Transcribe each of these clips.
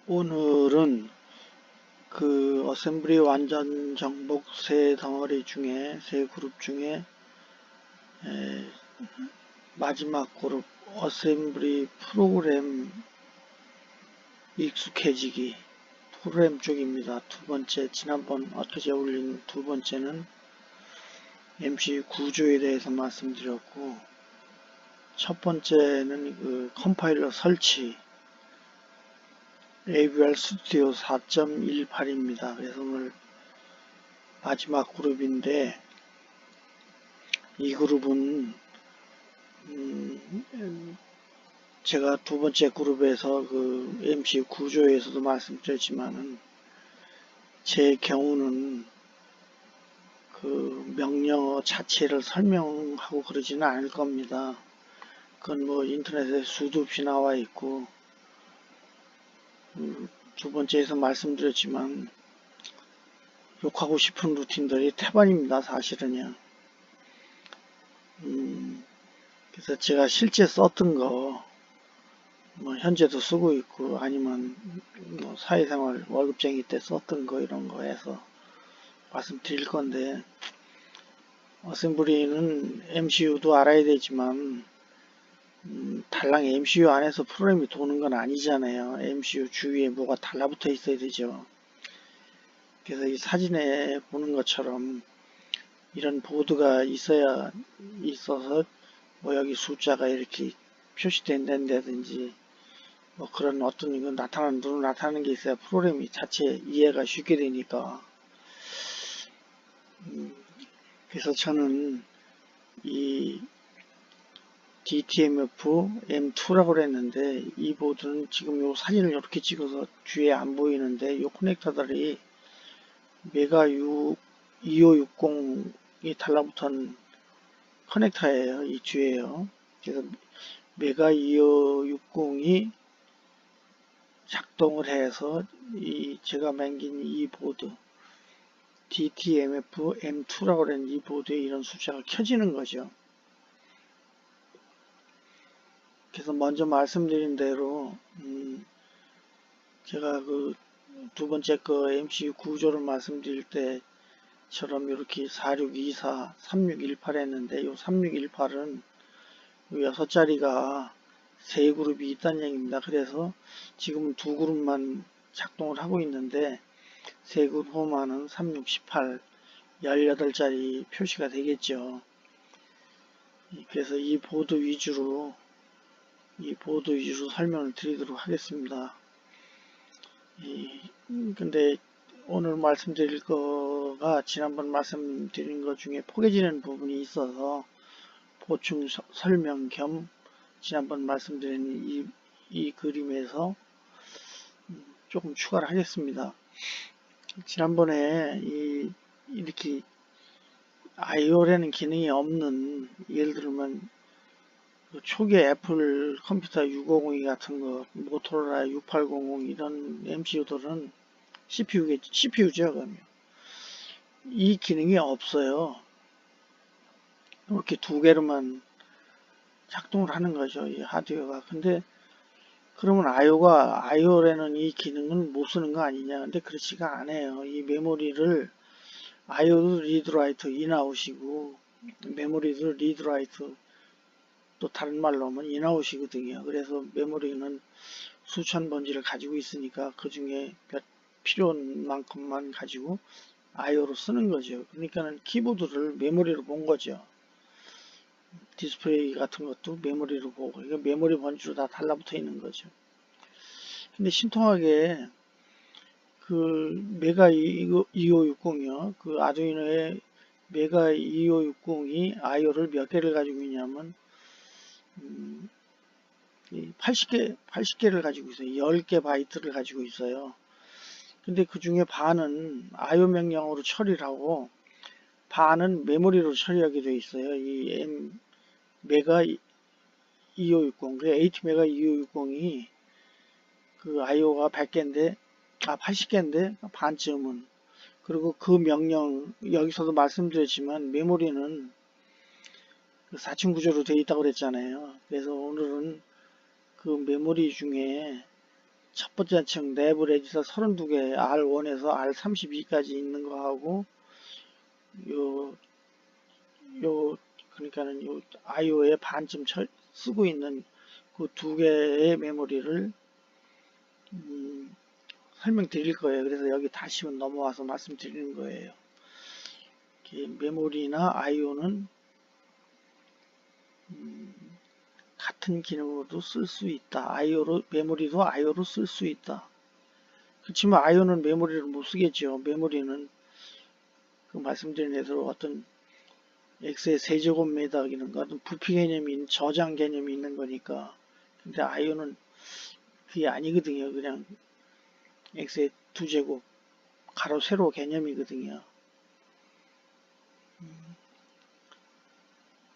오늘은 그 어셈블리 완전 정복 세 덩어리 중에 세 그룹 중에 마지막 그룹 어셈블리 프로그램 익숙해지기 프로그램 쪽입니다. 두 번째, 지난번 엊그제 올린 두 번째는 MC 구조에 대해서 말씀드렸고, 첫 번째는 그 컴파일러 설치 AVR 스튜디오 4.18입니다. 그래서 오늘 마지막 그룹인데, 이 그룹은 제가 두 번째 그룹에서 그 MC 구조에서도 말씀드렸지만은 제 경우는 그 명령어 자체를 설명하고 그러지는 않을 겁니다. 그건 뭐 인터넷에 수도 없이 나와 있고, 두 번째에서 말씀드렸지만 욕하고 싶은 루틴들이 태반입니다. 사실은요. 그래서 제가 실제 썼던 거 뭐 현재도 쓰고 있고, 아니면 뭐 사회생활 월급쟁이 때 썼던 거 이런 거 해서 말씀드릴 건데, 어셈블리는 MCU도 알아야 되지만 달랑 MCU 안에서 프로그램이 도는 건 아니잖아요. MCU 주위에 뭐가 달라붙어 있어야 되죠. 그래서 이 사진에 보는 것처럼 이런 보드가 있어서 뭐 여기 숫자가 이렇게 표시된다든지 뭐 그런 어떤 이거 눈으로 나타나는 게 있어야 프로그램이 자체 이해가 쉽게 되니까. 그래서 저는 이 DTMF M2라고 그랬는데, 이 보드는 지금 요 사진을 이렇게 찍어서 뒤에 안 보이는데, 요 커넥터들이 메가 2560이 달라붙은 커넥터예요. 이 뒤에요. 그래서 메가 2560이 작동을 해서 이 제가 남긴 이 보드 DTMF M2라고 하는 이 보드에 이런 숫자가 켜지는 거죠. 그래서 먼저 말씀드린 대로 제가 그 두 번째 거 MC 구조를 말씀드릴 때처럼 이렇게 4624, 3618 했는데, 이 3618은 6자리가 세 그룹이 있다는 얘기입니다. 그래서 지금은 두 그룹만 작동을 하고 있는데, 세 그룹 후만은 3618, 18자리 표시가 되겠죠. 그래서 이 보드 위주로 설명을 드리도록 하겠습니다. 근데 오늘 말씀드릴 거가 지난번 말씀드린 것 중에 포개지는 부분이 있어서 보충 설명 겸 지난번 말씀드린 이 그림에서 조금 추가를 하겠습니다. 지난번에 이렇게 IO라는 기능이 없는, 예를 들면 초기 애플 컴퓨터 650 같은 거, 모토로라 6800 이런 MCU들은 CPU죠. 그러면 이 기능이 없어요. 이렇게 두 개로만 작동을 하는 거죠, 이 하드웨어가. 근데 그러면 IO라는 이 기능은 못 쓰는 거 아니냐? 근데 그렇지가 않아요. 이 메모리를 IO 리드라이트 인아웃이고, 메모리도 리드라이트, 또 다른 말로 하면 인아웃이거든요. 그래서 메모리는 수천 번지를 가지고 있으니까 그 중에 필요한 만큼만 가지고 IO로 쓰는 거죠. 그러니까는 키보드를 메모리로 본 거죠. 디스플레이 같은 것도 메모리로 보고, 이거 메모리 번지로 다 달라붙어 있는 거죠. 근데 신통하게 그 메가 2560이요. 그 아두이노의 메가 2560이 IO를 몇 개를 가지고 있냐면 80개를 가지고 있어요. 10개 바이트를 가지고 있어요. 근데 그 중에 반은 IO 명령으로 처리를 하고 반은 메모리로 처리하게 되어 있어요. 이 메가 2560, 그 8메가 2560이 그 IO가 100개인데, 80개인데 반쯤은. 그리고 그 명령, 여기서도 말씀드렸지만 메모리는 4층 구조로 되어 있다고 그랬잖아요. 그래서 오늘은 그 메모리 중에 첫 번째 층 내부 레지스터 32개 R1에서 R32까지 있는 거하고 요 그러니까는 요 IO의 반쯤 쓰고 있는 그 두 개의 메모리를 설명드릴 거예요. 그래서 여기 다시 넘어와서 말씀드리는 거예요. 메모리나 IO는 같은 기능으로도 쓸 수 있다. 메모리도 IO로 쓸 수 있다. 그렇지만 IO는 메모리를 못 쓰겠죠. 메모리는 그 말씀드린 대로 어떤 X의 세제곱미터라든가 어떤 부피 개념이 저장 개념이 있는 거니까. 근데 IO는 그게 아니거든요. 그냥 X의 두제곱 가로 세로 개념이거든요.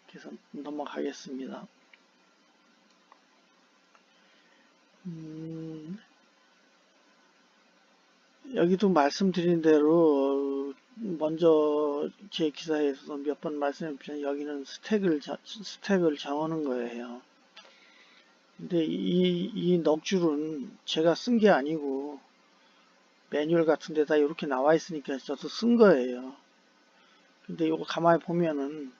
그래서 넘어가겠습니다. 여기도 말씀드린 대로 먼저 제 기사에서 몇 번 말씀드렸지만 여기는 스택을 정하는 거예요. 근데 이 넉줄은 제가 쓴 게 아니고 매뉴얼 같은 데다 이렇게 나와 있으니까 저도 쓴 거예요. 근데 이거 가만히 보면은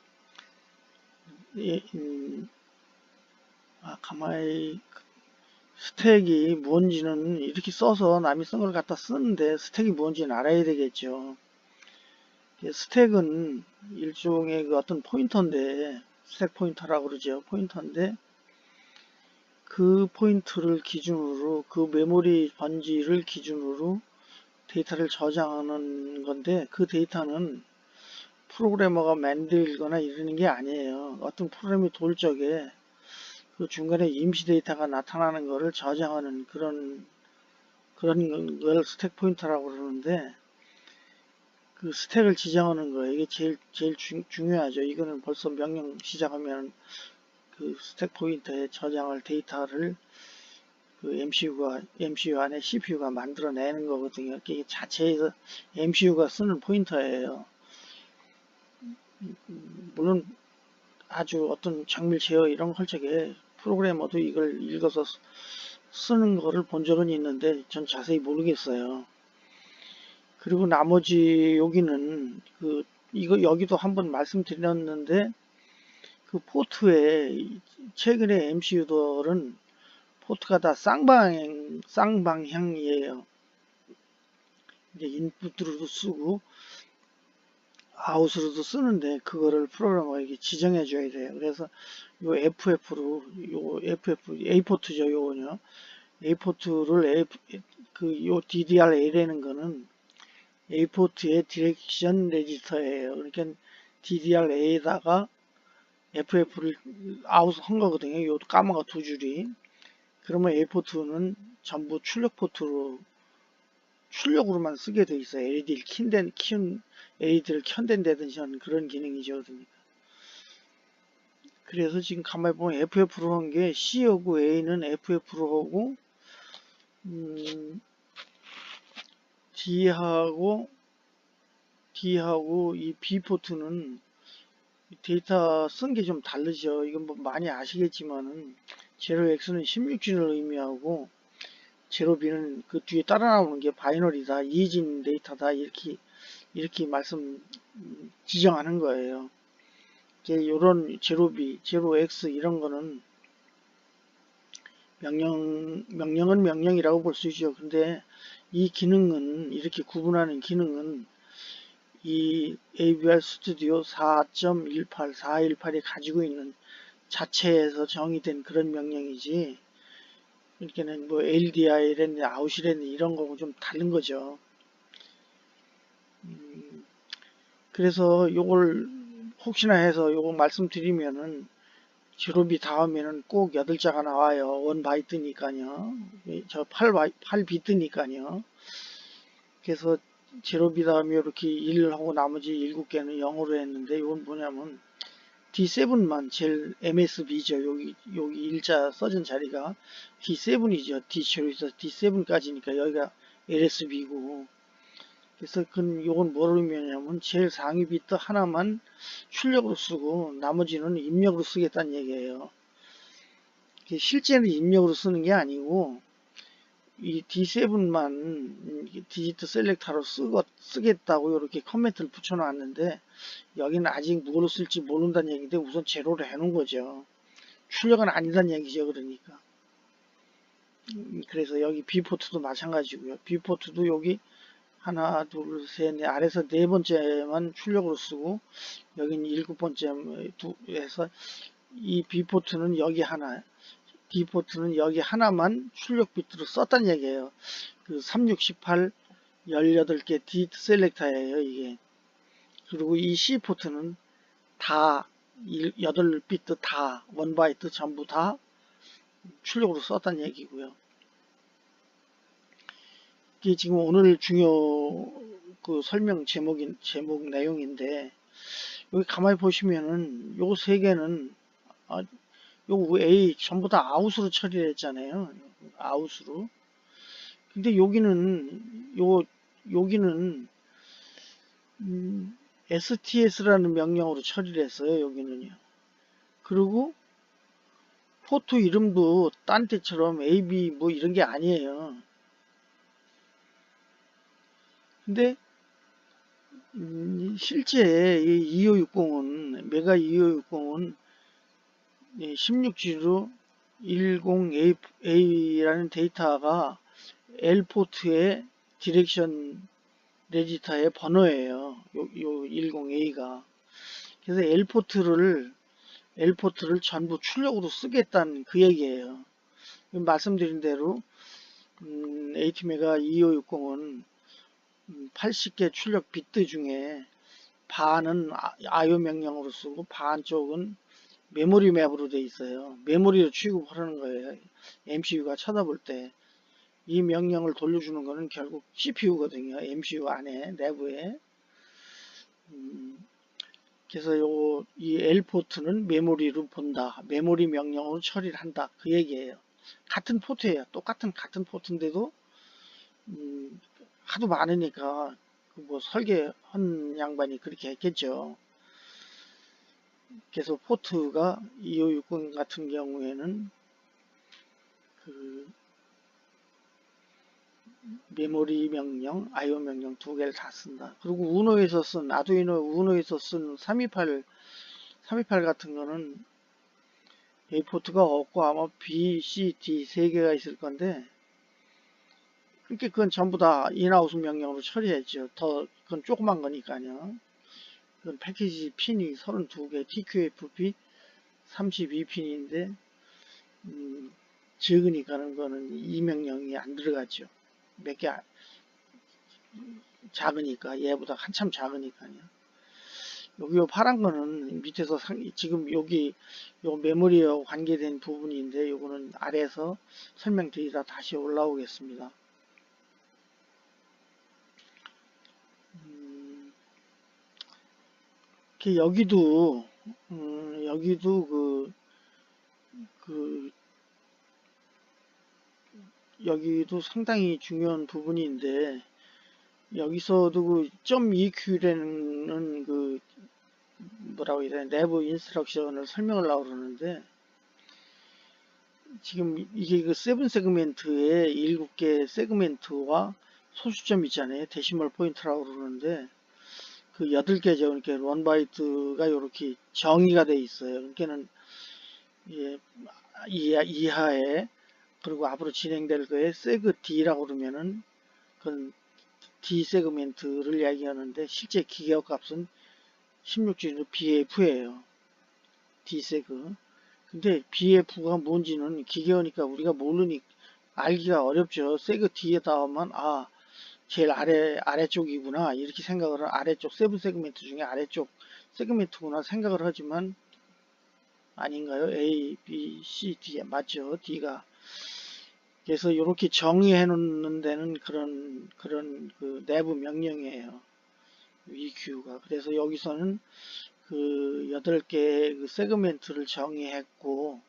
가만히 스택이 뭔지는 이렇게 써서 남이 쓴 걸 갖다 쓰는데 스택이 뭔지는 알아야 되겠죠. 스택은 일종의 그 어떤 포인터인데 스택 포인터라고 그러죠. 포인터인데 그 포인트를 기준으로 그 메모리 번지를 기준으로 데이터를 저장하는 건데 그 데이터는 프로그래머가 만들거나 이러는 게 아니에요. 어떤 프로그램이 돌 적에 그 중간에 임시 데이터가 나타나는 것을 저장하는 그런 걸 스택 포인터라고 그러는데 그 스택을 지정하는 거예요. 이게 제일 중요하죠. 이거는 벌써 명령 시작하면 그 스택 포인터에 저장할 데이터를 그 MCU 안에 CPU가 만들어내는 거거든요. 이게 자체에서 MCU가 쓰는 포인터예요. 물론 아주 어떤 정밀 제어 이런 걸 적에 프로그래머도 이걸 읽어서 쓰는 거를 본 적은 있는데 전 자세히 모르겠어요. 그리고 나머지 여기는 여기도 한번 말씀드렸는데 그 포트에 최근에 MCU들은 포트가 다 쌍방향이에요. 이제 인풋으로도 쓰고 아웃으로도 쓰는데 그거를 프로그래머에게 지정해 줘야 돼요. 그래서 요 FF로 A포트죠. 요거요. A포트를 요 DDR-A라는 거는 A포트의 디렉션 레지스터예요. 그러니까 DDR-A에다가 FF를 아웃한 거거든요. 요 까마가 두 줄이. 그러면 A포트는 전부 출력으로만 쓰게 돼 있어요. LED를 켠댄다든지 하는 그런 기능이죠. 그래서 지금 가만히 보면 FF로 한 게 C하고 A는 FF로 하고 D하고 이 B포트는 데이터 쓴 게 좀 다르죠. 이건 뭐 많이 아시겠지만은 제로 X는 16진을 의미하고 제로 B는 그 뒤에 따라 나오는 게 바이너리다, 이진 데이터다 이렇게 지정하는 거예요. 요런 제로 B, 제로 X 이런 거는 명령은 명령이라고 볼 수 있죠. 근데 이 기능은 이렇게 구분하는 기능은 이 AVR 스튜디오 4.18이 가지고 있는 자체에서 정의된 그런 명령이지 이렇게는 뭐 LDI라는 아웃이라는 이런 거하고 좀 다른 거죠. 그래서 요걸 혹시나 해서 요거 말씀드리면은 제로비 다음에는 꼭 8자가 나와요. 1바이트니까요. 저 8비트니까요. 그래서 제로비 다음에 이렇게 1을 하고 나머지 7개는 0으로 했는데 이건 뭐냐면 D7만 제일 MSB죠. 여기 일자 써진 자리가 D7이죠. D제로에서 D7까지니까 여기가 LSB고 그래서 요건 뭘 의미하냐면 제일 상위 비트 하나만 출력으로 쓰고 나머지는 입력으로 쓰겠다는 얘기예요. 실제는 입력으로 쓰는 게 아니고 이 D7만 디지트 셀렉터로 쓰겠다고 이렇게 커멘트를 붙여놨는데, 여기는 아직 뭐로 쓸지 모른다는 얘기인데 우선 제로로 해놓은 거죠. 출력은 아니란 얘기죠. 그러니까. 그래서 여기 B포트도 마찬가지고요. B포트도 여기 하나, 둘, 셋, 넷, 아래서 네 번째만 출력으로 쓰고, 여기는 일곱 번째 해서 이 B포트는 여기 하나, D포트는 여기 하나만 출력 비트로 썼단 얘기예요. 그 3618, 18개 디지트 셀렉터예요, 이게. 그리고 이 C포트는 다 8비트 다 1바이트 전부 다 출력으로 썼단 얘기고요. 이게 지금 오늘 중요 그 설명 제목 내용인데, 여기 가만히 보시면은 요 세 개는 요 A 전부 다 아웃으로 처리를 했잖아요. 아웃으로. 근데 여기는 STS라는 명령으로 처리를 했어요. 여기는요. 그리고 포트 이름도 딴 때처럼 AB 뭐 이런 게 아니에요. 근데 실제 이 2560은 메가 2560은 16G로 10A라는 데이터가 L포트의 디렉션 레지스터의 번호예요. 요 10A가. 그래서 L포트를 전부 출력으로 쓰겠다는 그 얘기예요. 말씀드린 대로 AT메가 2560은 80개 출력 비트 중에 반은 IO 명령으로 쓰고 반 쪽은 메모리 맵으로 돼 있어요. 메모리로 취급하는 거예요. MCU가 쳐다볼 때. 이 명령을 돌려주는 거는 결국 CPU거든요. MCU 안에, 내부에. 그래서 이 L포트는 메모리로 본다. 메모리 명령으로 처리를 한다. 그 얘기예요. 같은 포트예요. 똑같은 포트인데도, 하도 많으니까, 뭐 설계한 양반이 그렇게 했겠죠. 그래서 포트가 2560 같은 경우에는 그 메모리 명령, IO 명령 두 개를 다 쓴다. 그리고 아두이노 우노에서 쓴 328 같은 거는 A 포트가 없고 아마 B, C, D 세 개가 있을 건데, 그렇게 그건 전부 다 인아웃 명령으로 처리했죠. 그건 조그만 거니까요. 그건 패키지 핀이 32개, TQFP 32핀인데, 적으니까는 거는 이 명령이 안 들어가죠. 몇 개 작으니까, 얘보다 한참 작으니까요. 여기 요 파란 거는 밑에서 지금 여기 요 메모리와 관계된 부분인데, 요거는 아래에서 설명드리다 다시 올라오겠습니다. 여기도 여기도 상당히 중요한 부분인데, 여기서도 그 .EQ라는 그 뭐라고 해야 되나, 내부 인스트럭션을 설명을 하려고 그러는데, 지금 이게 그 세븐 세그멘트의 7개 세그멘트와 소수점 있잖아요. 데시멀 포인트라고 그러는데, 그 8개죠. 이렇게 1바이트가 이렇게 정의가 돼 있어요. 그러니까는 이하에, 그리고 앞으로 진행될 거에 세그 D라고 그러면은 그건 D 세그멘트를 이야기하는데, 실제 기계어 값은 16G로 BF예요. D 세그. 근데 BF가 뭔지는 기계어니까 우리가 모르니 알기가 어렵죠. 세그 D에다 하면 제일 아래쪽이구나 이렇게 생각을 아래쪽 세븐 세그멘트 중에 아래쪽 세그멘트구나 생각을 하지만 아닌가요? A, B, C, D 맞죠? D가. 그래서 이렇게 정의해 놓는 데는 그런 그 내부 명령이에요. EQ가. 그래서 여기서는 그 8개의 그 세그멘트를 정의했고,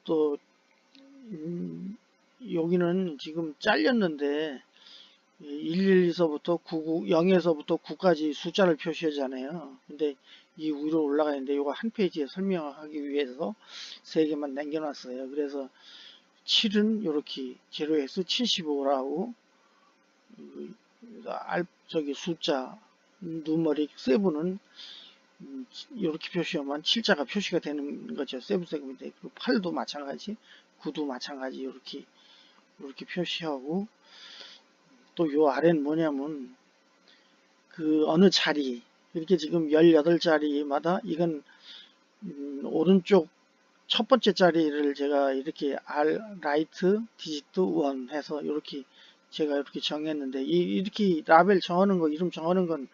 또 여기는 지금 잘렸는데 112서부터 0에서부터 9까지 숫자를 표시하잖아요. 근데 이 위로 올라가 있는데 이거 한 페이지에 설명하기 위해서 3개만 남겨놨어요. 그래서 7은 요렇게 0x75라고 저기 숫자 누머릭 세븐은 이렇게 표시하면 7자가 표시가 되는 거죠. 세븐 세그먼트. 그리고 8도 마찬가지, 9도 마찬가지 이렇게 표시하고, 또 요 아래는 뭐냐면 그 어느 자리, 이렇게 지금 18자리마다 이건 오른쪽 첫 번째 자리를 제가 이렇게 라이트 디지트 1 해서 이렇게 제가 이렇게 정했는데, 이렇게 라벨 정하는 거, 이름 정하는 건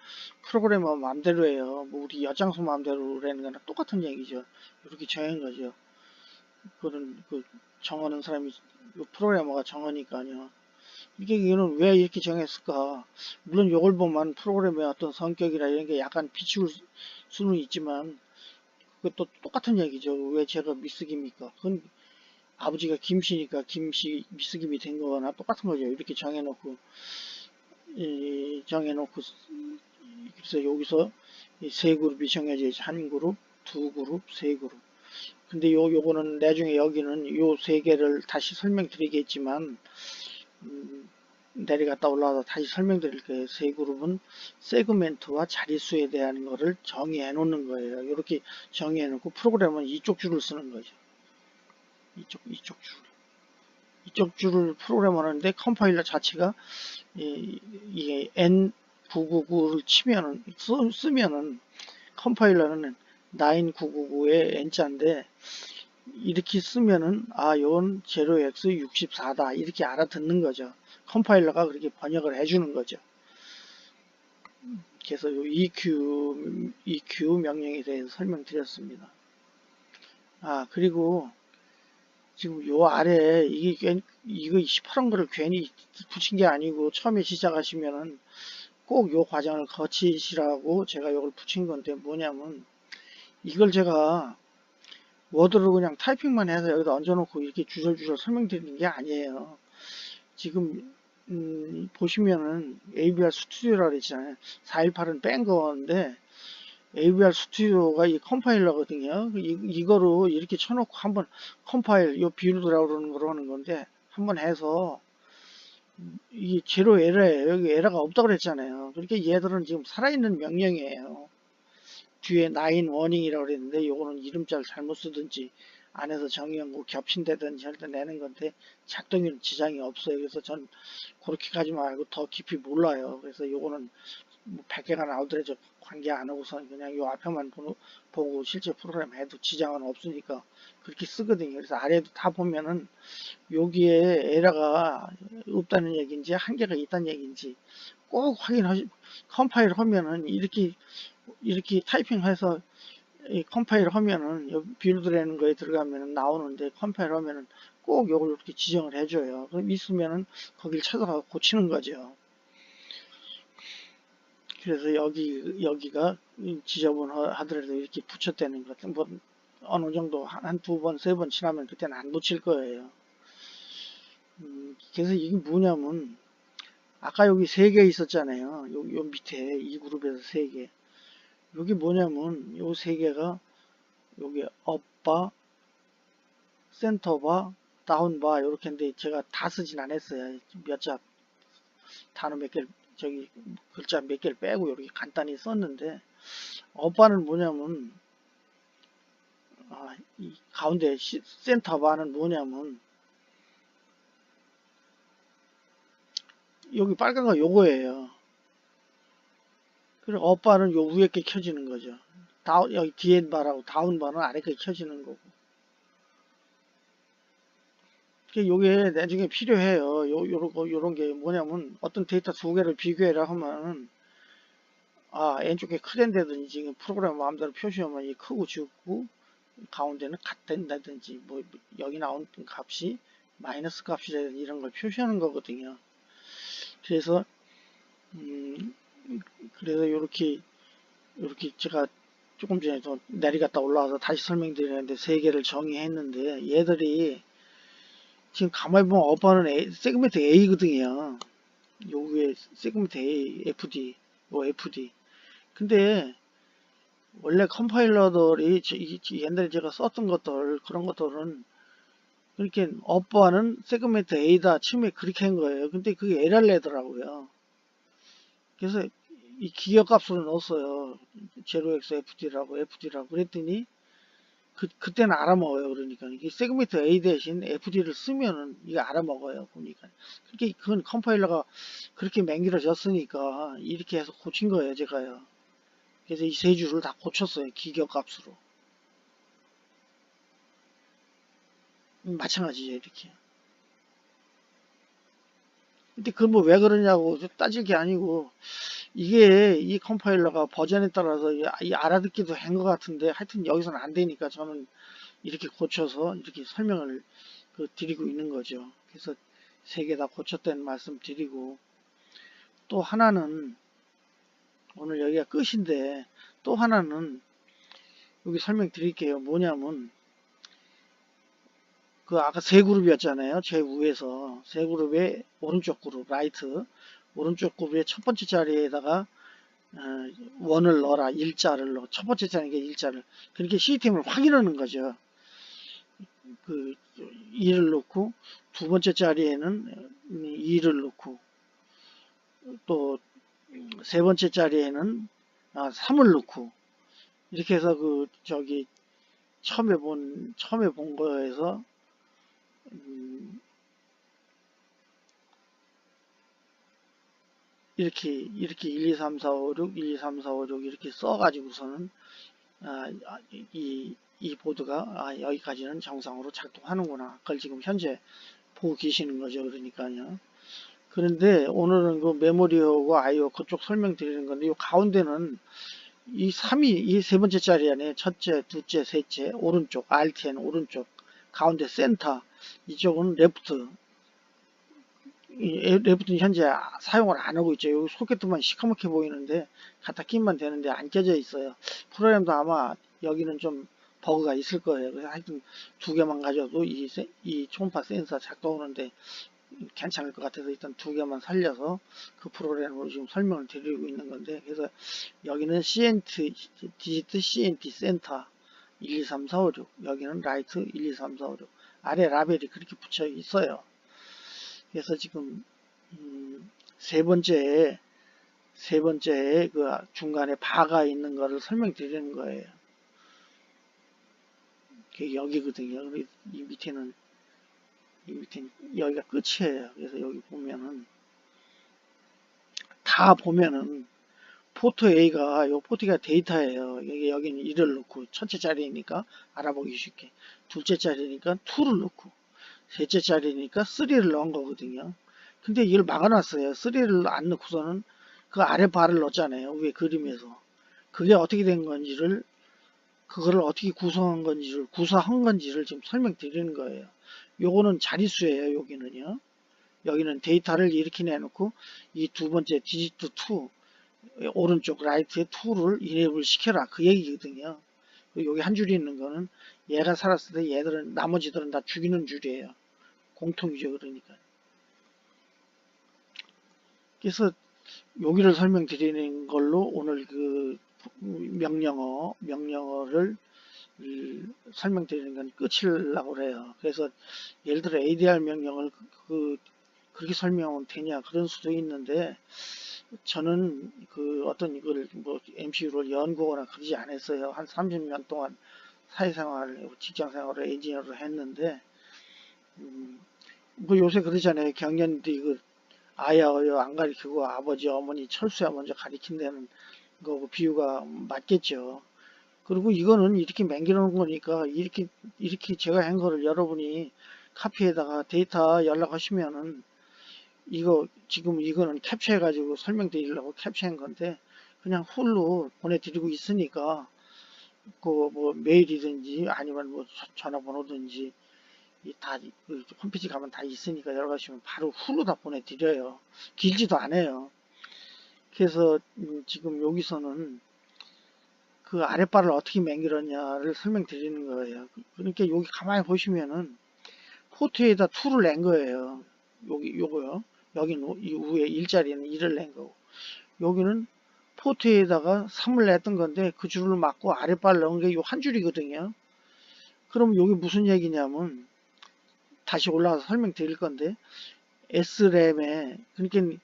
프로그래머 마음대로예요. 뭐 우리 엿장수 마음대로라는 거랑 똑같은 얘기죠. 이렇게 정한 거죠. 그거는 그 정하는 사람이 프로그래머가 정하니까요. 이거는 왜 이렇게 정했을까? 물론 이걸 보면 프로그램의 어떤 성격이라 이런 게 약간 비추을 수는 있지만, 그것도 똑같은 얘기죠. 왜 제가 미스깁니까? 그건 아버지가 김씨니까 김씨 미스김이 된 거나 똑같은 거죠. 이렇게 정해놓고, 그래서 여기서 세 그룹이 정해져 있죠. 한 그룹, 두 그룹, 세 그룹. 근데 요거는 나중에 여기는 요 세 개를 다시 설명드리겠지만, 내려갔다 올라와서 다시 설명드릴 거예요. 세 그룹은 세그멘트와 자릿수에 대한 거를 정의해 놓는 거예요. 이렇게 정의해 놓고 프로그램은 이쪽 줄을 쓰는 거죠. 이쪽 줄. 이쪽 줄을 프로그램 하는데 컴파일러 자체가 이게 N999를 치면은 쓰면은 컴파일러는 9999의 N자인데 이렇게 쓰면은 이건 0x64다 이렇게 알아듣는 거죠. 컴파일러가 그렇게 번역을 해주는 거죠. 그래서 요 EQ 명령에 대해서 설명드렸습니다. 그리고 지금 요 아래 이거 시퍼런 거를 괜히 붙인 게 아니고 처음에 시작하시면은 꼭 요 과정을 거치시라고 제가 요걸 붙인 건데, 뭐냐면 이걸 제가 워드로 그냥 타이핑만 해서 여기다 얹어놓고 이렇게 주절주절 설명드리는 게 아니에요. 지금 보시면은 AVR 스튜디오라고 그랬잖아요. 418은 뺀 건데 AVR 스튜디오가 이 컴파일러거든요. 이거로 이렇게 쳐놓고 한번 컴파일, 요 빌드라고 그러는 거로 하는 건데, 한번 해서 이게 제로 에러예요. 여기 에러가 없다고 그랬잖아요. 그러니까 얘들은 지금 살아있는 명령이에요. 뒤에 9 워닝이라고 그랬는데 요거는 이름자를 잘못 쓰든지 안에서 정의한 거 겹친다든지 할 때 내는 건데 작동에는 지장이 없어요. 그래서 전 그렇게 가지 말고 더 깊이 몰라요. 그래서 요거는 뭐 100개가 나오더라도 관계 안 하고서 그냥 요 앞에만 보고 실제 프로그램 해도 지장은 없으니까 그렇게 쓰거든요. 그래서 아래도 다 보면은 여기에 에러가 없다는 얘기인지 한계가 있다는 얘기인지 꼭 확인하시, 컴파일 하면은 이렇게 타이핑해서 컴파일 하면은 빌드라는 거에 들어가면은 나오는데, 컴파일 하면은 꼭 요걸 이렇게 지정을 해줘요. 그럼 있으면은 거길 찾아가서 고치는 거죠. 그래서 여기가 지저분하더라도 이렇게 붙였다는 것, 뭐 어느 정도 한 두 번, 세 번 지나면 그때는 안 붙일 거예요. 그래서 이게 뭐냐면 아까 여기 세 개 있었잖아요. 요 밑에 이 그룹에서 세 개. 여기 뭐냐면 요 세 개가 여기 업바, 센터바, 다운바 이렇게 인데 제가 다 쓰진 않았어요. 몇 자 단어 몇 개를 저기 글자 몇 개를 빼고 이렇게 간단히 썼는데, 업바는 뭐냐면 이 가운데 센터바는 뭐냐면 여기 빨간 거 요거예요. 그리고 업바는 요 위에 게 켜지는 거죠. 여기 뒤에 바라고 다운바는 아래 게 켜지는 거고. 요게 나중에 필요해요. 요런 게 뭐냐면 어떤 데이터 두 개를 비교해라 하면 왼쪽에 크댄다든지 지금 프로그램 마음대로 표시하면 이 크고 적고 가운데는 같다든지 뭐 여기 나온 값이 마이너스 값이라든지 이런 걸 표시하는 거거든요. 그래서 요렇게 제가 조금 전에 더 내려갔다 올라와서 다시 설명드리는데 세 개를 정의했는데, 얘들이 지금 가만히 보면 업바는 세그멘트 A거든요. 요 위에 세그멘트 A, FD, 요 FD. 근데 원래 컴파일러들이 옛날에 제가 썼던 것들, 그런 것들은 그렇게 업보하는 세그멘트 A다 처음에 그렇게 한 거예요. 근데 그게 에러를 내더라고요. 그래서 이 기억값으로 넣었어요. 제로엑스 FD라고 그랬더니 그때는 알아먹어요. 그러니까 이게 세그멘트 A 대신 FD를 쓰면은 이게 알아먹어요. 보니까 그렇게 그건 컴파일러가 그렇게 맹길어졌으니까 이렇게 해서 고친 거예요. 제가요. 그래서 이 세 줄을 다 고쳤어요. 기격값으로. 마찬가지죠. 이렇게. 근데 그건 뭐 왜 그러냐고 따질 게 아니고 이게 이 컴파일러가 버전에 따라서 이 알아듣기도 한 것 같은데 하여튼 여기서는 안 되니까 저는 이렇게 고쳐서 이렇게 설명을 드리고 있는 거죠. 그래서 세 개 다 고쳤다는 말씀 드리고 또 하나는 오늘 여기가 끝인데 또 하나는 여기 설명 드릴게요. 뭐냐면 그 아까 세 그룹이었잖아요. 제 위에서 세 그룹의 오른쪽 그룹 라이트 오른쪽 그룹의 첫 번째 자리에다가 원을 넣어라. 일자를 넣어. 첫 번째 자리에 일자를 그렇게 시스템을 확인하는 거죠. 그 2를 넣고 두 번째 자리에는 2를 넣고 또 세 번째 자리에는 3을 넣고 이렇게 해서 처음에 본 거에서 이렇게 1, 2, 3, 4, 5, 6, 1, 2, 3, 4, 5, 6 이렇게 써가지고서는 이 보드가 여기까지는 정상으로 작동하는구나. 그걸 지금 현재 보고 계시는 거죠. 그러니까요. 그런데 오늘은 그 메모리하고 IO 그쪽 설명드리는 건데 이 가운데는 이 3이 이 세 번째 자리 안에 첫째, 둘째, 셋째, 오른쪽, RTN 오른쪽, 가운데 센터, 이쪽은 레프트. 레프트는 현재 사용을 안 하고 있죠. 여기 소켓만 시커멓게 보이는데 갖다 끼면 되는데 안 껴져 있어요. 프로그램도 아마 여기는 좀 버그가 있을 거예요. 그래서 하여튼 두 개만 가져도 이 초음파 센서 작동하는데 괜찮을 것 같아서 일단 두 개만 살려서 그 프로그램으로 지금 설명을 드리고 있는 건데 그래서 여기는 CNT 디지트 CNT 센터 1, 2, 3, 4, 5, 6 여기는 라이트 1, 2, 3, 4, 5, 6 아래 라벨이 그렇게 붙여 있어요. 그래서 지금 세 번째에 그 중간에 바가 있는 거를 설명드리는 거예요. 그게 여기거든요. 이 밑에는 여기가 끝이에요. 그래서 여기 보면은 다 보면은 포트 A가 요 포트가 데이터예요. 여기는 1을 넣고 첫째 자리니까 알아보기 쉽게 둘째 자리니까 2를 넣고 셋째 자리니까 3를 넣은 거거든요. 근데 이걸 막아놨어요. 3를 안 넣고서는 그 아래 바를 넣었잖아요. 위에 그림에서. 그게 어떻게 된 건지를 그거를 어떻게 구성한 건지를 지금 설명드리는 거예요. 요거는 자릿수예요. 여기는요. 여기는 데이터를 이렇게 내놓고 이 두 번째 디지트 2 오른쪽 라이트에 2를 인앱을 시켜라 그 얘기거든요. 여기 한 줄이 있는 거는 얘가 살았을 때 얘들은 나머지들은 다 죽이는 줄이에요. 공통이죠. 그러니까. 그래서 여기를 설명드리는 걸로 오늘 그 명령어를 설명드리는 건 끝이라고 그래요. 그래서 예를 들어 ADR 명령을 그렇게 설명하면 되냐 그런 수도 있는데 저는 어떤 이걸 뭐 MCU를 연구하거나 그러지 않았어요. 한 30년 동안 사회생활, 직장생활을 엔지니어로 했는데 뭐 요새 그러잖아요. 경년들이 아야 어여 안 가리키고 아버지 어머니 철수야 먼저 가리킨다는 거 비유가 맞겠죠. 그리고 이거는 이렇게 맹기는 르 거니까 이렇게 제가 한 거를 여러분이 카피에다가 데이터 연락하시면은 지금 이거는 캡처해 가지고 설명드리려고 캡처한 건데 그냥 홀로 보내드리고 있으니까 뭐 메일이든지 아니면 뭐 전화번호든지 다 홈페이지 가면 다 있으니까 연락하시면 바로 홀로 다 보내드려요. 길지도 않아요. 그래서 지금 여기서는 그 아랫발을 어떻게 맹길었냐를 설명드리는 거예요. 그러니까 여기 가만히 보시면은 포트에다 2를 낸 거예요. 요거요. 여기는 이 위에 일자리에는 1을 낸 거고 여기는 포트에다가 3을 냈던 건데 그 줄을 맞고 아랫발 넣은 게 요 한 줄이거든요. 그럼 여기 무슨 얘기냐면 다시 올라가서 설명드릴 건데 SRAM에 그러니까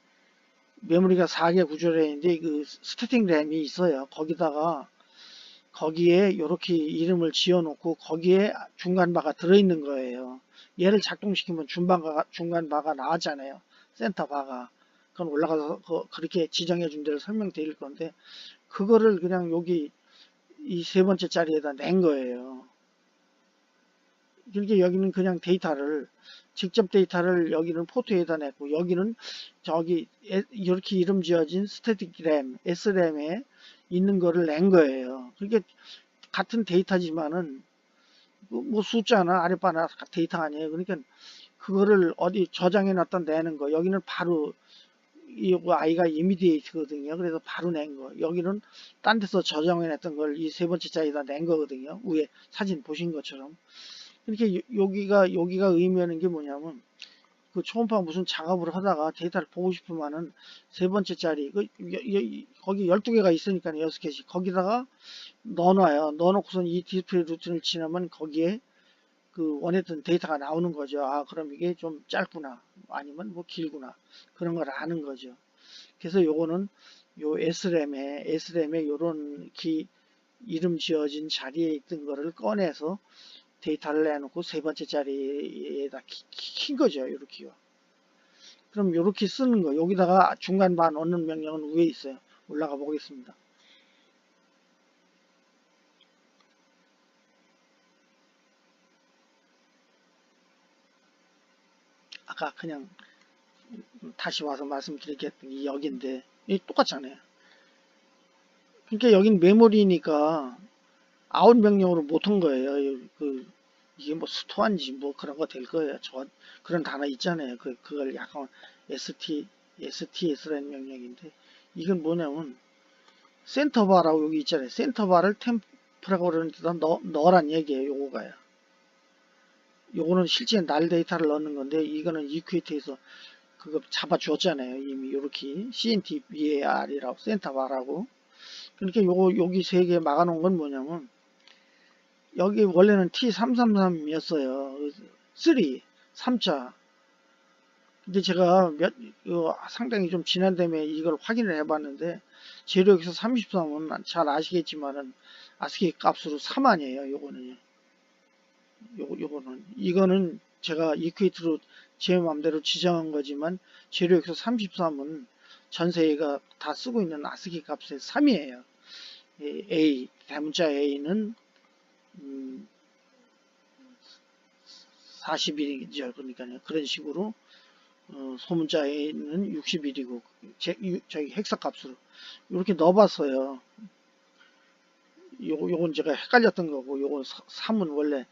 메모리가 4개 구조량인데 그 스태틱 램이 있어요. 거기에 이렇게 이름을 지어 놓고 거기에 중간 바가 들어있는 거예요. 얘를 작동시키면 중간 바가 나왔잖아요. 센터 바가. 그건 올라가서 그렇게 지정해 준 대로 설명드릴 건데 그거를 그냥 여기 이 세 번째 자리에다 낸 거예요. 그러니까 여기는 그냥 직접 데이터를 여기는 포트에다 냈고 여기는 저기 이렇게 이름 지어진 스태틱 램, SRAM에 있는 거를 낸 거예요. 그러니까 같은 데이터지만은 뭐 숫자나 아랫바나 데이터 아니에요. 그러니까 그거를 어디 저장해 놨다 내는 거. 여기는 바로 이 아이가 이미디에이트거든요. 그래서 바로 낸 거. 여기는 딴 데서 저장해 놨던 걸 이 세 번째 자리에다 낸 거거든요. 위에 사진 보신 것처럼. 이렇게 여기가 의미하는 게 뭐냐면 그 초음파 무슨 작업을 하다가 데이터를 보고 싶으면은 세 번째 자리 거기 12개가 있으니까 6개씩 거기다가 넣어놔요. 넣어놓고선 이 디스플레이 루틴을 지나면 거기에 그 원했던 데이터가 나오는 거죠. 아, 그럼 이게 좀 짧구나. 아니면 뭐 길구나. 그런 걸 아는 거죠. 그래서 요거는 요 SRAM에 요런 이름 지어진 자리에 있던 거를 꺼내서 데이터를 내놓고 세 번째 자리에다 킨 거죠. 이렇게요. 그럼 이렇게 쓰는 거. 여기다가 중간 바 넣는 명령은 위에 있어요. 올라가 보겠습니다. 아까 그냥 다시 와서 말씀드리겠더니 여기인데 이 똑같잖아요. 그러니까 여긴 메모리니까 아웃 명령으로 못 한 거예요. 이게 뭐 스토어인지 뭐 그런 거 될 거예요. 그런 단어 있잖아요. 그걸 약간 STS라는 명령인데 이건 뭐냐면 센터바라고 여기 있잖아요. 센터바를 템프라고 그러는 데다 넣으란 얘기예요. 요거가요. 요거는 실제 날 데이터를 넣는 건데 이거는 이퀴티에서 그거 잡아줬잖아요. 이미 요렇게 CNTBAR이라고 센터바라고. 그러니까 여기 세 개 막아놓은 건 뭐냐면 여기 원래는 T333이었어요. 3자. 근데 제가 상당히 좀 지난 다음에 이걸 확인을 해봤는데 재료에서 33은 잘 아시겠지만은 아스키 값으로 3안이에요. 요거는요. 이거는 제가 이퀘이트로 제 마음대로 지정한 거지만 재료에서 33은 전세가 다 쓰고 있는 아스키 값의 3이에요. A 대문자 A는 40일이죠. 그러니까요. 그런 식으로 소문자 A는 60일이고 저기 헥사값으로 이렇게 넣어봤어요. 요건 제가 헷갈렸던 거고 요건 3은 원래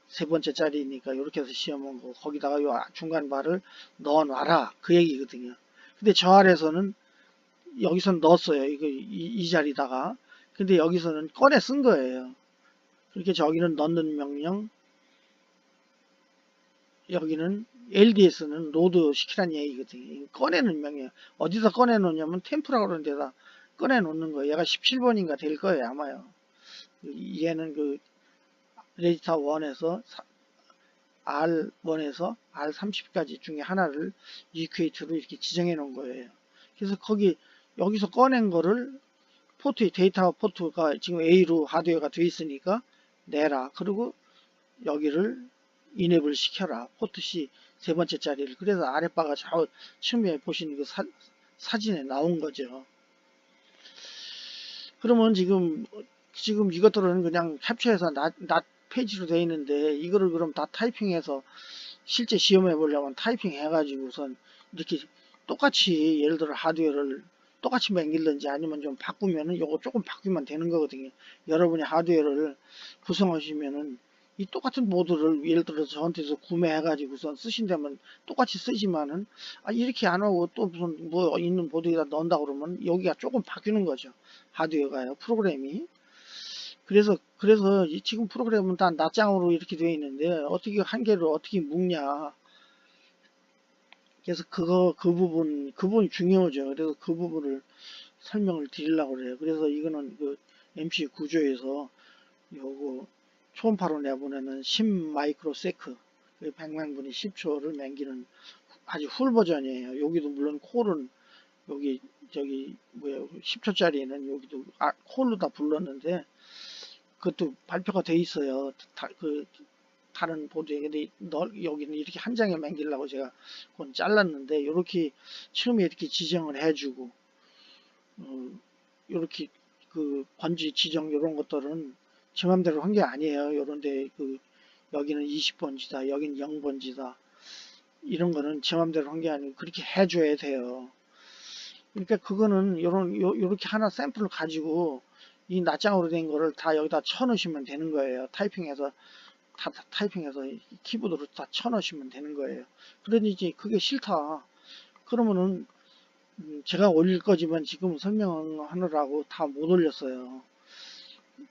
세 번째 자리니까 이렇게 해서 시험한 거 거기다가 요 중간 바를 넣어놔라 그 얘기거든요. 근데 저 아래에서는 여기서 넣었어요. 이 자리다가 근데 여기서는 꺼내 쓴 거예요. 그렇게 저기는 넣는 명령 여기는 LDS는 로드 시키라는 얘기거든요. 꺼내는 명령. 어디서 꺼내놓냐면 템프라고 그러는 데다 꺼내놓는 거예요. 얘가 17번인가 될 거예요. 아마요. 얘는 그 레지터 1에서 R1에서 R30까지 중에 하나를 이퀘이트로 이렇게 지정해 놓은 거예요. 그래서 여기서 꺼낸 거를 데이터 포트가 지금 A로 하드웨어가 되어 있으니까 내라. 그리고 여기를 인앱을 시켜라. 포트 C 세 번째 자리를. 그래서 아랫바가 처음에 보시는 그 사진에 나온 거죠. 그러면 지금 이것들은 그냥 캡처해서 낫 페이지로 되어 있는데 이거를 그럼 다 타이핑해서 실제 시험해 보려면 타이핑 해가지고 우선 이렇게 똑같이 예를 들어 하드웨어를 똑같이 만들든지 아니면 좀 바꾸면은 요거 조금 바뀌면 되는 거거든요. 여러분이 하드웨어를 구성하시면은 이 똑같은 보드를 예를 들어서 저한테서 구매해가지고선 쓰신다면 똑같이 쓰지만은 이렇게 안 하고 또 무슨 뭐 있는 보드에다 넣는다 그러면 여기가 조금 바뀌는 거죠. 하드웨어가요. 프로그램이. 그래서 지금 프로그램은 다 낱장으로 이렇게 되어 있는데 어떻게 한 개를 어떻게 묶냐. 그래서 그 부분이 중요하죠. 그래서 그 부분을 설명을 드리려고 그래요. 그래서 이거는 그 MC 구조에서 요거 초음파로 내보내는 10 마이크로 세크 그 100명분이 10초를 맹기는 아주 훌 버전이에요. 여기도 물론 콜은 여기 저기 뭐야 10초짜리는 여기도 콜로 다 불렀는데 그것도 발표가 돼 있어요. 그 다른 보드에. 근데 여기는 이렇게 한 장에 맹기려고 제가 그건 잘랐는데 이렇게 처음에 이렇게 지정을 해주고 이렇게 그 번지 지정 이런 것들은 제 맘대로 한 게 아니에요. 요런데 그 여기는 20번지다, 여기는 0번지다 이런 거는 제 맘대로 한 게 아니고 그렇게 해줘야 돼요. 그러니까 그거는 요렇게 하나 샘플을 가지고 이 낱장으로 된 거를 다 여기다 쳐넣으시면 되는 거예요. 타이핑해서 타이핑해서 키보드로 다 쳐넣으시면 되는 거예요. 그러니 이제 그게 싫다. 그러면은 제가 올릴 거지만 지금 설명하느라고 다 못 올렸어요.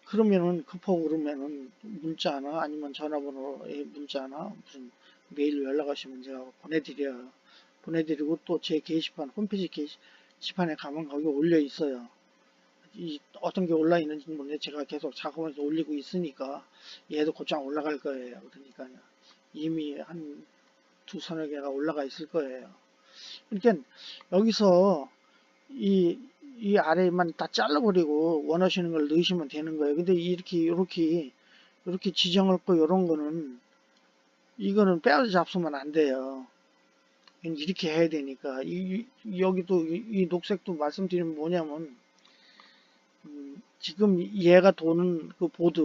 그러면은 급하고 그러면은 문자나 아니면 전화번호에 문자나 무슨 메일로 연락하시면 제가 보내드려요. 보내드리고 또 제 게시판 홈페이지 게시판에 가면 거기 올려 있어요. 이 어떤 게 올라 있는지 모르는데 제가 계속 작업해서 올리고 있으니까 얘도 곧장 올라갈 거예요. 그러니까요. 이미 한 두서너 개가 올라가 있을 거예요. 그러니까 여기서 이 아래만 다 잘라버리고 원하시는 걸 넣으시면 되는 거예요. 근데 이렇게 지정할 거 이런 거는 이거는 빼앗아 잡수면 안 돼요. 이렇게 해야 되니까 여기도 이 녹색도 말씀드리면 뭐냐면 지금 얘가 도는 그 보드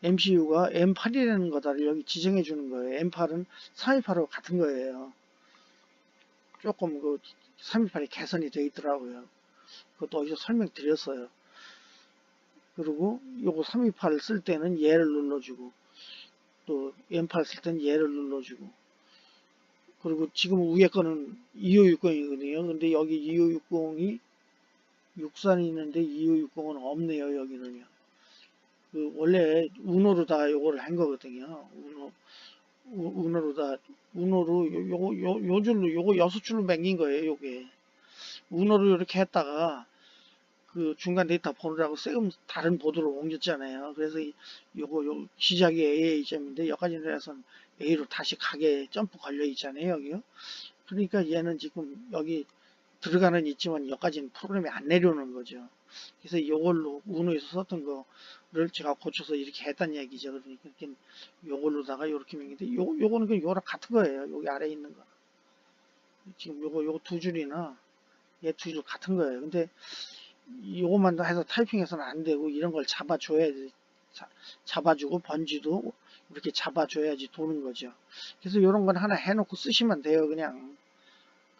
MCU가 M8이라는 거다를 여기 지정해 주는 거예요. M8은 328하고 같은 거예요. 조금 그 328이 개선이 되어 있더라고요. 그것도 어디서 설명드렸어요. 그리고 요거 328을 쓸 때는 얘를 눌러주고 또 M8 쓸 때는 얘를 눌러주고 그리고 지금 위에 거는 2560이거든요. 근데 여기 2560이 63이 있는데 2560은 없네요. 여기는요. 그 원래 운호로다가 요거를 한 거거든요. 운호로다 운호로 요 줄로 요거 6줄로 맹긴 거예요. 요게 운호로 이렇게 했다가 그 중간 데이터 보느라고 세금 다른 보드로 옮겼잖아요. 그래서 요거 시작이 AA점인데 여기까지 내려서는 A로 다시 가게 점프 걸려 있잖아요. 여기요. 그러니까 얘는 지금 여기 들어가는 있지만 여기까지는 프로그램이 안 내려오는 거죠. 그래서 이걸로 운호에서 썼던 거를 제가 고쳐서 이렇게 했단 얘기죠. 그러니까 요걸로다가 이렇게 명인데 요거는 그 요랑 같은 거예요. 여기 아래에 있는 거. 지금 요거 두 줄이나 얘 두 줄 같은 거예요. 근데 요것만 해서 타이핑해서는 안 되고 이런 걸 잡아줘야지. 잡아주고 번지도 이렇게 잡아줘야지 도는 거죠. 그래서 이런 건 하나 해놓고 쓰시면 돼요. 그냥.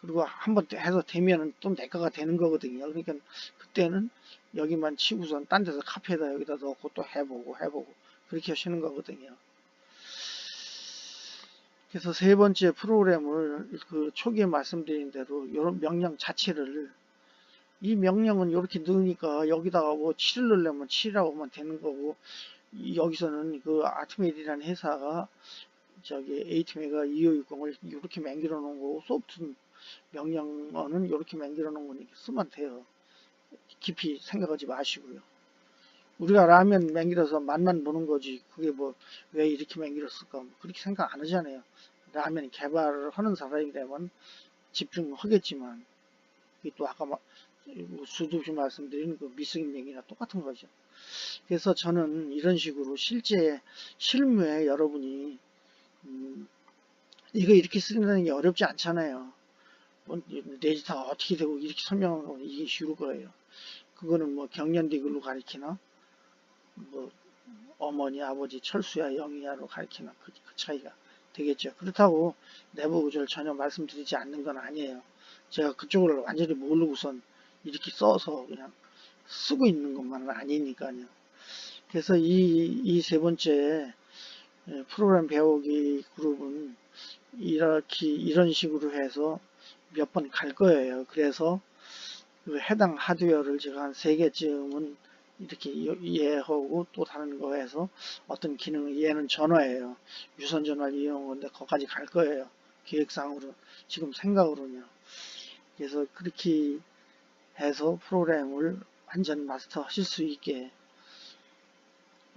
그리고 한번 해서 되면은 또 내 거가 되는 거거든요. 그러니까 그때는 여기만 치고선 딴 데서 카페에다 여기다 넣고 또 해보고 그렇게 하시는 거거든요. 그래서 세 번째 프로그램을 그 초기에 말씀드린 대로 이런 명령 자체를 이 명령은 이렇게 넣으니까 여기다가 뭐 7을 넣으려면 7이라고 하면 되는 거고 여기서는 그 아트메디라는 회사가 저기 에이트메가 2560을 이렇게 맹길어 놓은 거고 소프트 명령어는 이렇게 맹길어 놓은 거니까 쓰면 돼요. 깊이 생각하지 마시고요. 우리가 라면 맹길어서 맛만 보는 거지 그게 뭐 왜 이렇게 맹길었을까 뭐 그렇게 생각 안 하잖아요. 라면 개발을 하는 사람이라면 집중하겠지만 또 아까 수도 없이 말씀드린 그 미스김 얘기나 똑같은 거죠. 그래서 저는 이런 식으로 실제 실무에 여러분이 이거 이렇게 쓰는 게 어렵지 않잖아요. 데이터가 어떻게 되고 이렇게 설명하는 건 이게 쉬울 거예요. 그거는 뭐 경련대 글로 가리키나 뭐 어머니 아버지 철수야 영희야로 가리키나 그 차이가 되겠죠. 그렇다고 내부 구조를 전혀 말씀드리지 않는 건 아니에요. 제가 그쪽을 완전히 모르고선 이렇게 써서 그냥 쓰고 있는 것만은 아니니까요. 그래서 이 세 번째 프로그램 배우기 그룹은 이렇게 이런 식으로 해서 몇 번 갈 거예요. 그래서 그 해당 하드웨어를 제가 한 3개쯤은 이렇게 이해하고 또 다른 거 해서 어떤 기능, 얘는 전화예요. 유선 전화를 이용한 건데 거기까지 갈 거예요. 계획상으로 지금 생각으로는요. 그래서 그렇게 해서 프로그램을 완전 마스터 하실 수 있게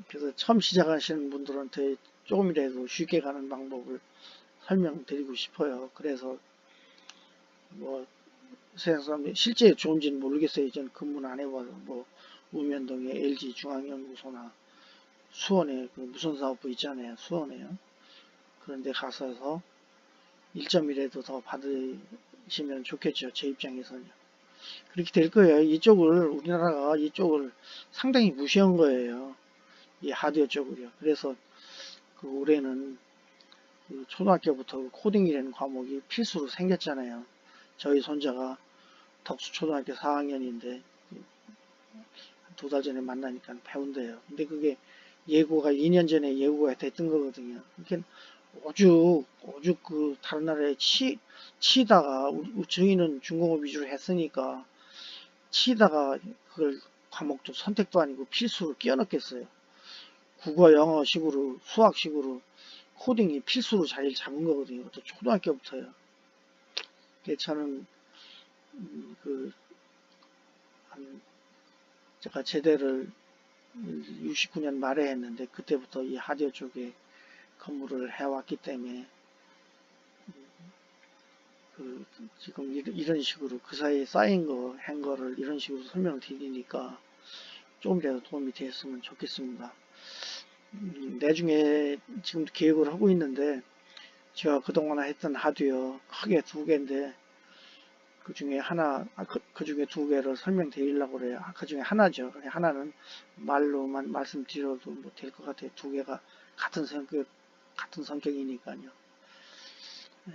그래서 처음 시작하시는 분들한테 조금이라도 쉽게 가는 방법을 설명드리고 싶어요. 그래서 뭐 세상 사람들이 실제 좋은지는 모르겠어요. 저는 근무는 안 해봐서 뭐 우면동의 LG 중앙연구소나 수원에 그 무선사업부 있잖아요. 수원에요. 그런데 가서 1점이라도 더 받으시면 좋겠죠. 제 입장에서는. 그렇게 될 거예요. 우리나라가 이쪽을 상당히 무시한 거예요. 이 하드웨어 쪽을요. 그래서 그 올해는 그 초등학교부터 코딩이라는 과목이 필수로 생겼잖아요. 저희 손자가 덕수초등학교 4학년인데 2달 전에 만나니까 배운대요. 근데 그게 예고가 2년 전에 예고가 됐던 거거든요. 그러니까 오죽 그 다른 나라에 치다가 저희는 중공업 위주로 했으니까 치다가 그걸 과목도 선택도 아니고 필수로 끼워 넣겠어요. 국어, 영어식으로 수학식으로 코딩이 필수로 자리를 잡은 거거든요. 또 초등학교부터요. 저는 그 제가 제대를 69년 말에 했는데 그때부터 이 하드웨어 쪽에 근무를 해왔기 때문에 지금 이런 식으로 그 사이에 쌓인 한 거를 이런 식으로 설명을 드리니까 조금이라도 도움이 됐으면 좋겠습니다. 나중에 지금 계획을 하고 있는데 제가 그동안 했던 하드웨어 크게 2개인데 그 중에 그 중에 2개를 설명드리려고 그래요. 그 중에 하나죠. 하나는 말로만 말씀드려도 뭐 될 것 같아요. 2개가 같은 성격이니까요. 네,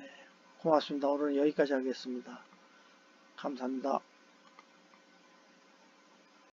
고맙습니다. 오늘은 여기까지 하겠습니다. 감사합니다.